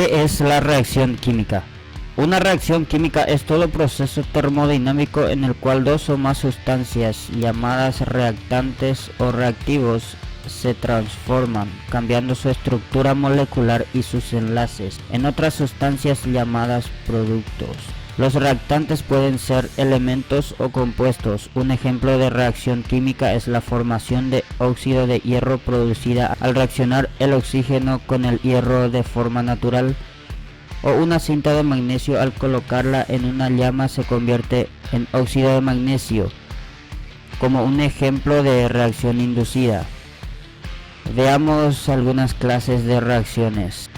¿Qué es la reacción química? Una reacción química es todo proceso termodinámico en el cual dos o más sustancias llamadas reactantes o reactivos se transforman, cambiando su estructura molecular y sus enlaces en otras sustancias llamadas productos. Los reactantes pueden ser elementos o compuestos. Un ejemplo de reacción química es la formación de óxido de hierro producida al reaccionar el oxígeno con el hierro de forma natural, o una cinta de magnesio al colocarla en una llama se convierte en óxido de magnesio, como un ejemplo de reacción inducida. Veamos algunas clases de reacciones.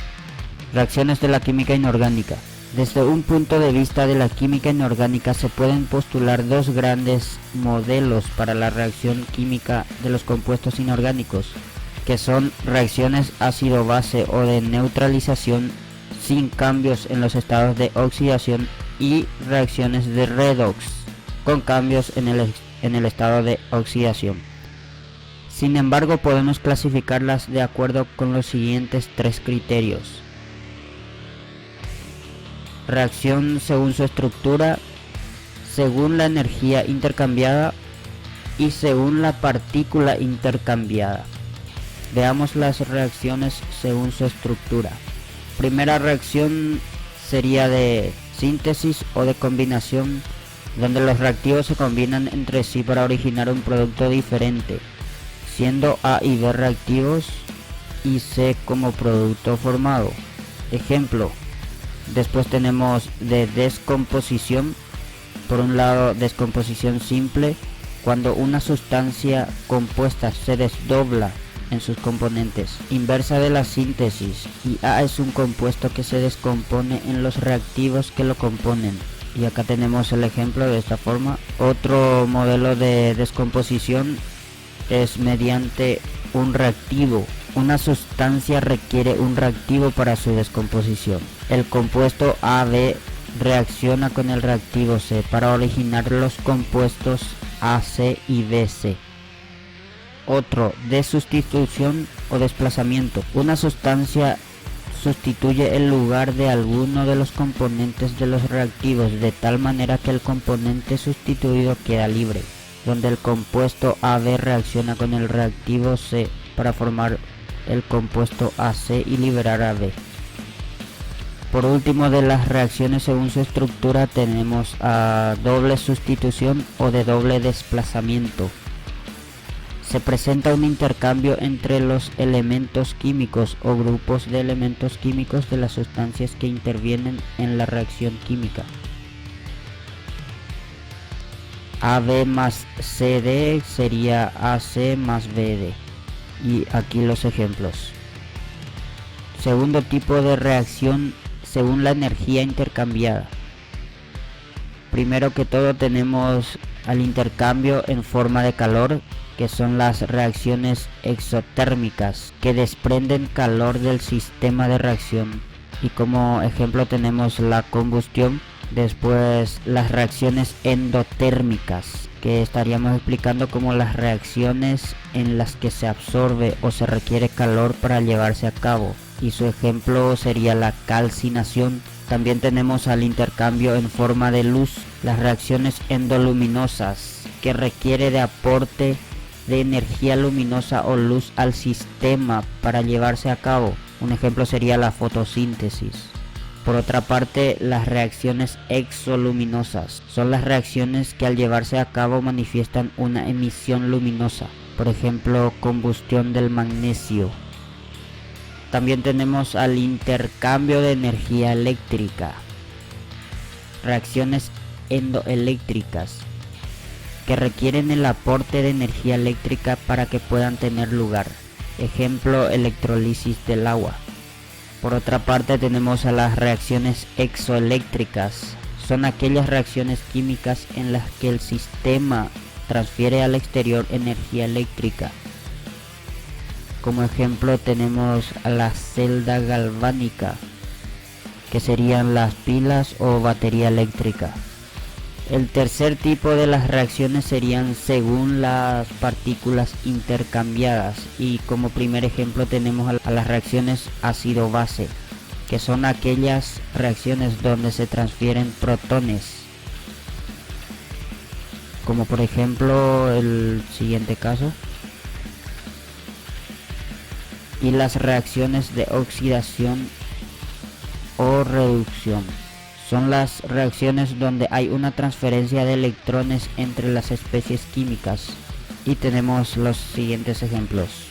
Reacciones de la química inorgánica. Desde un punto de vista de la química inorgánica se pueden postular dos grandes modelos para la reacción química de los compuestos inorgánicos, que son reacciones ácido-base o de neutralización sin cambios en los estados de oxidación y reacciones de redox con cambios en el estado de oxidación. Sin embargo, podemos clasificarlas de acuerdo con los siguientes tres criterios: reacción según su estructura, según la energía intercambiada y según la partícula intercambiada. Veamos las reacciones según su estructura. Primera reacción sería de síntesis o de combinación, donde los reactivos se combinan entre sí para originar un producto diferente, siendo A y B reactivos y C como producto formado. Ejemplo. Después tenemos de descomposición. Por un lado, descomposición simple, cuando una sustancia compuesta se desdobla en sus componentes. Inversa de la síntesis, y A es un compuesto que se descompone en los reactivos que lo componen. Y acá tenemos el ejemplo de esta forma. Otro modelo de descomposición es mediante un reactivo. Una sustancia requiere un reactivo para su descomposición. El compuesto AB reacciona con el reactivo C para originar los compuestos AC y BC. Otro, de sustitución o desplazamiento. Una sustancia sustituye el lugar de alguno de los componentes de los reactivos de tal manera que el componente sustituido queda libre, donde el compuesto AB reacciona con el reactivo C para formar el compuesto AC y liberar a B. Por último, de las reacciones según su estructura tenemos a doble sustitución o de doble desplazamiento. Se presenta un intercambio entre los elementos químicos o grupos de elementos químicos de las sustancias que intervienen en la reacción química. AB más CD sería AC más BD. Y aquí los ejemplos. Segundo tipo de reacción según la energía intercambiada. Primero que todo tenemos al intercambio en forma de calor, que son las reacciones exotérmicas, que desprenden calor del sistema de reacción. Y como ejemplo tenemos la combustión. Después las reacciones endotérmicas, que estaríamos explicando como las reacciones en las que se absorbe o se requiere calor para llevarse a cabo, y su ejemplo sería la calcinación. También tenemos al intercambio en forma de luz, las reacciones endoluminosas, que requiere de aporte de energía luminosa o luz al sistema para llevarse a cabo. Un ejemplo sería la fotosíntesis. Por otra parte, las reacciones exoluminosas son las reacciones que al llevarse a cabo manifiestan una emisión luminosa, por ejemplo, combustión del magnesio. También tenemos al intercambio de energía eléctrica, reacciones endoeléctricas, que requieren el aporte de energía eléctrica para que puedan tener lugar, ejemplo, electrolisis del agua. Por otra parte tenemos a las reacciones exoeléctricas. Son aquellas reacciones químicas en las que el sistema transfiere al exterior energía eléctrica. Como ejemplo tenemos a la celda galvánica, que serían las pilas o batería eléctrica. El tercer tipo de las reacciones serían según las partículas intercambiadas, y como primer ejemplo tenemos a las reacciones ácido-base. que son aquellas reacciones donde se transfieren protones, como por ejemplo el siguiente caso. Y las reacciones de oxidación o reducción son las reacciones donde hay una transferencia de electrones entre las especies químicas. Y tenemos los siguientes ejemplos.